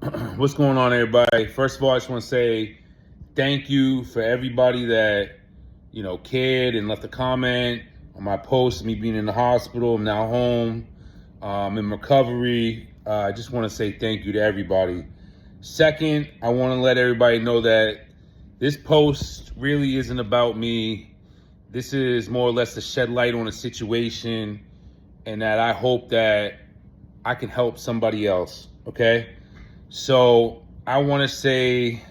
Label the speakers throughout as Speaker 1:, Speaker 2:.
Speaker 1: What's going on, everybody? First of all, I just want to say thank you for everybody that, cared and left a comment on my post, me being in the hospital. I'm now home. I'm in recovery. I just want to say thank you to everybody. Second, I want to let everybody know that this post really isn't about me. This is more or less to shed light on a situation, and that I hope that I can help somebody else, okay? So I want to say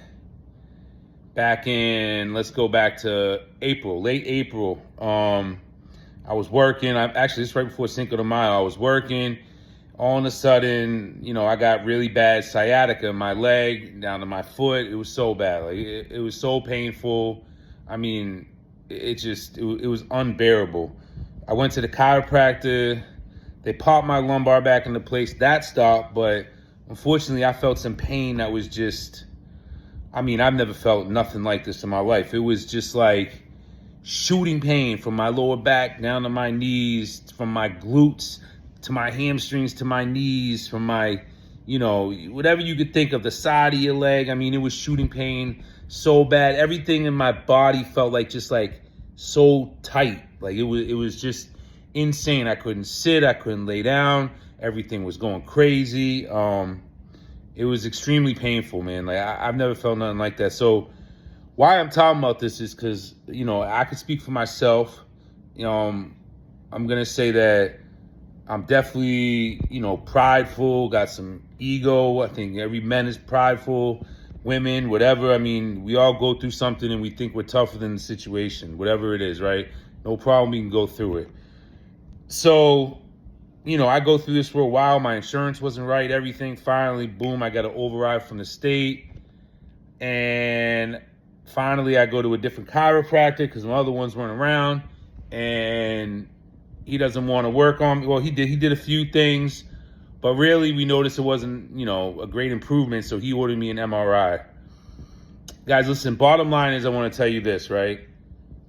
Speaker 1: let's go back to April, late April. I was working. This is right before Cinco de Mayo. I was working. All of a sudden, I got really bad sciatica in my leg down to my foot. It was so bad. Like it was so painful. I mean, it was unbearable. I went to the chiropractor. They popped my lumbar back into place. That stopped, but unfortunately, I felt some pain that was I've never felt nothing like this in my life. It was just like shooting pain from my lower back down to my knees, from my glutes to my hamstrings to my knees, from my, whatever you could think of, the side of your leg. It was shooting pain so bad. Everything in my body felt like so tight. Like it was just insane. I couldn't sit, I couldn't lay down. Everything was going crazy. It was extremely painful, man. Like I've never felt nothing like that. So why I'm talking about this is because, I could speak for myself. I'm going to say that I'm definitely, prideful, got some ego. I think every man is prideful, women, whatever. We all go through something and we think we're tougher than the situation, whatever it is, right? No problem, we can go through it. So, I go through this for a while. My insurance wasn't right, everything. Finally, boom, I got an override from the state. And finally, I go to a different chiropractor because my other ones weren't around. And he doesn't want to work on me. Well, he did a few things. But really, we noticed it wasn't, a great improvement. So he ordered me an MRI. Guys, listen, bottom line is I want to tell you this, right?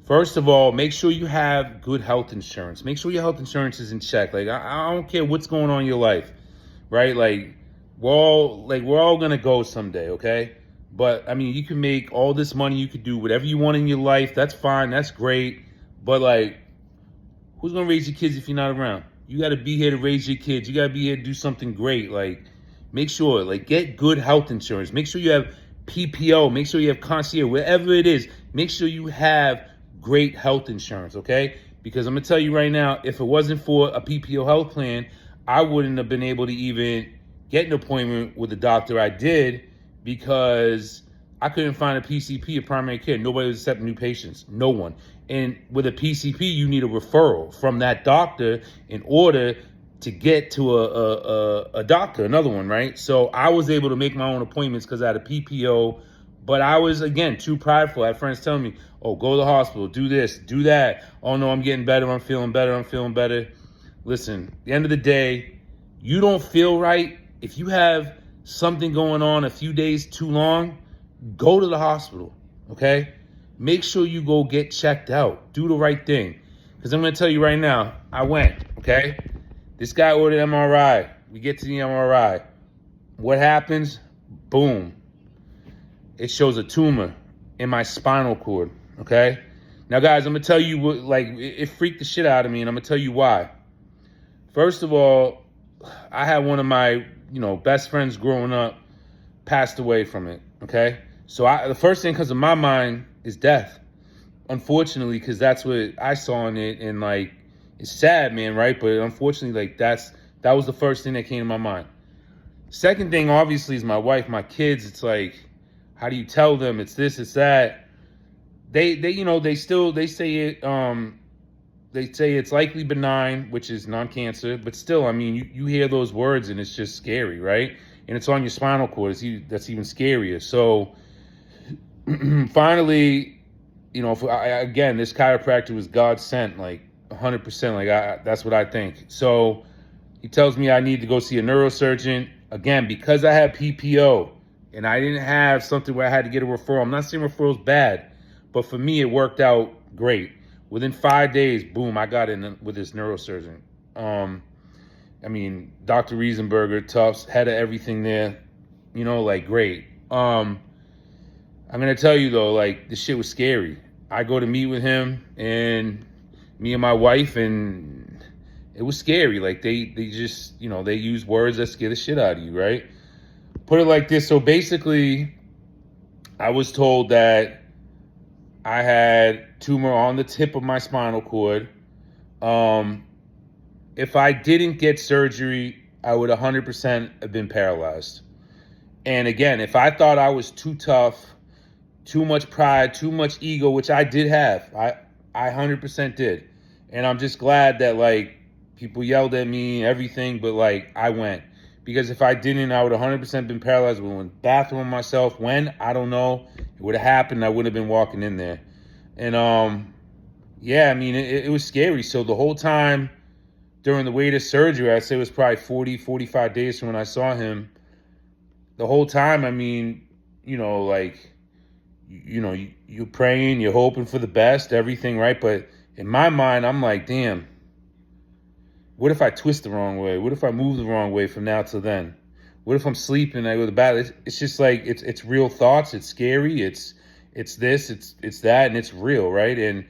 Speaker 1: First of all, make sure you have good health insurance. Make sure your health insurance is in check. Like, I don't care what's going on in your life, right? Like, we're all gonna go someday, okay? But you can make all this money, you could do whatever you want in your life. That's fine, that's great. But who's gonna raise your kids if you're not around? You gotta be here to raise your kids. You gotta be here to do something great. Make sure, get good health insurance. Make sure you have PPO. Make sure you have concierge, whatever it is. Make sure you have great health insurance, okay? Because I'm gonna tell you right now, if it wasn't for a PPO health plan, I wouldn't have been able to even get an appointment with the doctor I did, because I couldn't find a PCP, a primary care. Nobody was accepting new patients, no one. And with a PCP, you need a referral from that doctor in order to get to a doctor, another one, right? So I was able to make my own appointments because I had a PPO. But I was, again, too prideful. I had friends telling me, oh, go to the hospital, do this, do that. Oh, no, I'm getting better, I'm feeling better. Listen, at the end of the day, you don't feel right. If you have something going on a few days too long, go to the hospital, okay? Make sure you go get checked out. Do the right thing. Because I'm going to tell you right now, I went, okay? This guy ordered MRI. We get to the MRI. What happens? Boom. It shows a tumor in my spinal cord, okay? Now, guys, I'm going to tell you what, it freaked the shit out of me, and I'm going to tell you why. First of all, I had one of my, best friends growing up passed away from it, okay? So the first thing comes to my mind is death, unfortunately, because that's what I saw in it, and, it's sad, man, right? But unfortunately, that was the first thing that came to my mind. Second thing, obviously, is my wife, my kids. It's how do you tell them it's this, it's that? They say it's likely benign, which is non-cancer, but still, you hear those words and it's just scary, right? And it's on your spinal cord. That's even scarier. So finally, again, this chiropractor was God sent, 100%. That's what I think. So he tells me I need to go see a neurosurgeon. Again, because I had PPO, and I didn't have something where I had to get a referral. I'm not saying referral's bad, but for me, it worked out great. Within 5 days, boom, I got in with this neurosurgeon. Dr. Riesenberger, Tufts, head of everything there. like great. I'm gonna tell you though, like this shit was scary. I go to meet with him and me and my wife, and it was scary. Like they just, they use words that scare the shit out of you, right? Put it like this. So basically, I was told that I had tumor on the tip of my spinal cord. If I didn't get surgery, I would 100% have been paralyzed. And again, if I thought I was too tough, too much pride, too much ego, which I did have, I 100% did. And I'm just glad that like people yelled at me, everything, but like I went. Because if I didn't, I would 100% been paralyzed. I would have went bathroom myself. When? I don't know. It would have happened. I wouldn't have been walking in there. And yeah, I mean, it was scary. So the whole time during the wait of surgery, I'd say it was probably 40, 45 days from when I saw him. The whole time, I mean, like, you're praying, you're hoping for the best, everything, right? But in my mind, I'm like, damn, what if I twist the wrong way? What if I move the wrong way from now till then? What if I'm sleeping? I go to bed. It's just like it's real thoughts. It's scary. It's this. It's that, and it's real, right? And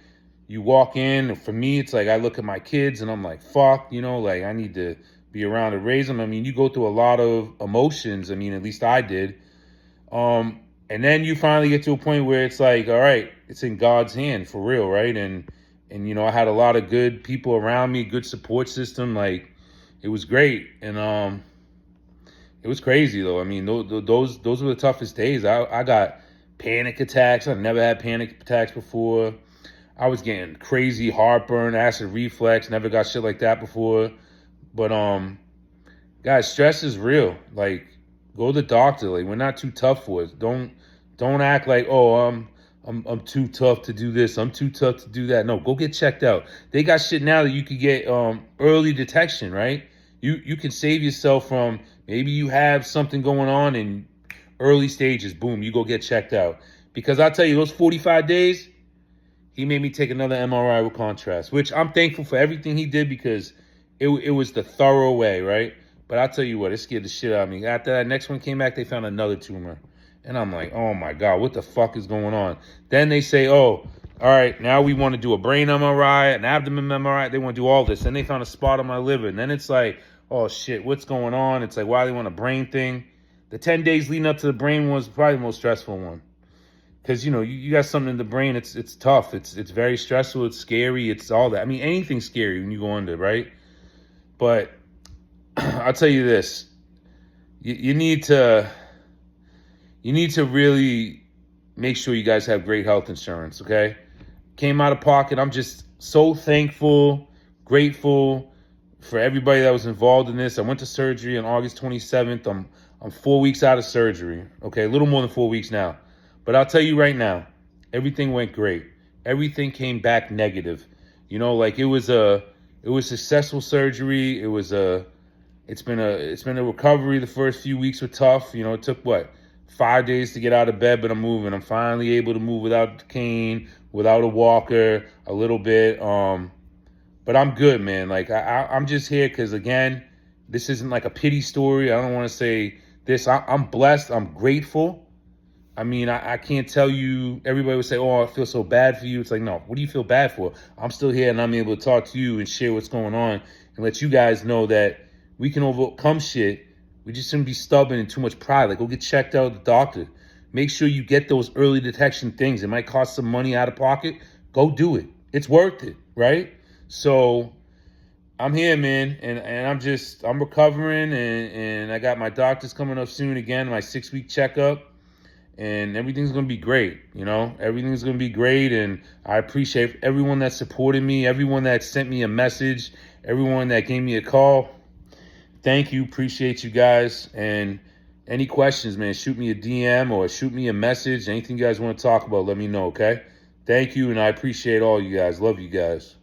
Speaker 1: you walk in. And for me, it's like I look at my kids and I'm like, fuck, like I need to be around to raise them. I mean, you go through a lot of emotions. I mean, at least I did. And then you finally get to a point where it's like, all right, it's in God's hand for real, right? And I had a lot of good people around me, good support system. Like, it was great. And it was crazy though. I mean, those were the toughest days. I got panic attacks. I never had panic attacks before. I was getting crazy heartburn, acid reflux. Never got shit like that before. But guys, stress is real. Like, go to the doctor. Like, we're not too tough for it. Don't act like, oh, I'm too tough to do this. I'm too tough to do that. No, go get checked out. They got shit now that you could get early detection, right? You can save yourself from, maybe you have something going on in early stages. Boom, you go get checked out. Because I'll tell you, those 45 days, he made me take another MRI with contrast, which I'm thankful for everything he did, because it was the thorough way, right? But I'll tell you what, it scared the shit out of me. After that next one came back, they found another tumor. And I'm like, oh my God, what the fuck is going on? Then they say, oh, all right, now we want to do a brain MRI, an abdomen MRI. They want to do all this. Then they found a spot on my liver. And then it's like, oh shit, what's going on? It's like, why they want a brain thing? The 10 days leading up to the brain was probably the most stressful one. Because, you got something in the brain, it's tough. It's very stressful. It's scary. It's all that. I mean, anything's scary when you go under, right? But I'll tell you this. You need to really make sure you guys have great health insurance, okay? Came out of pocket. I'm just so thankful, grateful for everybody that was involved in this. I went to surgery on August 27th. I'm 4 weeks out of surgery, okay? A little more than 4 weeks now. But I'll tell you right now, everything went great. Everything came back negative. Like it was successful surgery. It's been a recovery. The first few weeks were tough. It took 5 days to get out of bed, but I'm moving. I'm finally able to move without the cane, without a walker, a little bit. But I'm good, man. Like I'm just here because, again, this isn't like a pity story. I don't want to say this. I'm blessed. I'm grateful. I mean, I can't tell you. Everybody would say, oh, I feel so bad for you. It's like, no, what do you feel bad for? I'm still here and I'm able to talk to you and share what's going on and let you guys know that we can overcome shit. We just shouldn't be stubborn and too much pride. Like, go get checked out at the doctor. Make sure you get those early detection things. It might cost some money out of pocket. Go do it. It's worth it, right? So I'm here, man, and I'm recovering, and I got my doctors coming up soon again, my 6-week checkup, and everything's going to be great, Everything's going to be great, and I appreciate everyone that supported me, everyone that sent me a message, everyone that gave me a call. Thank you. Appreciate you guys. And any questions, man, shoot me a DM or shoot me a message. Anything you guys want to talk about, let me know, okay? Thank you, and I appreciate all you guys. Love you guys.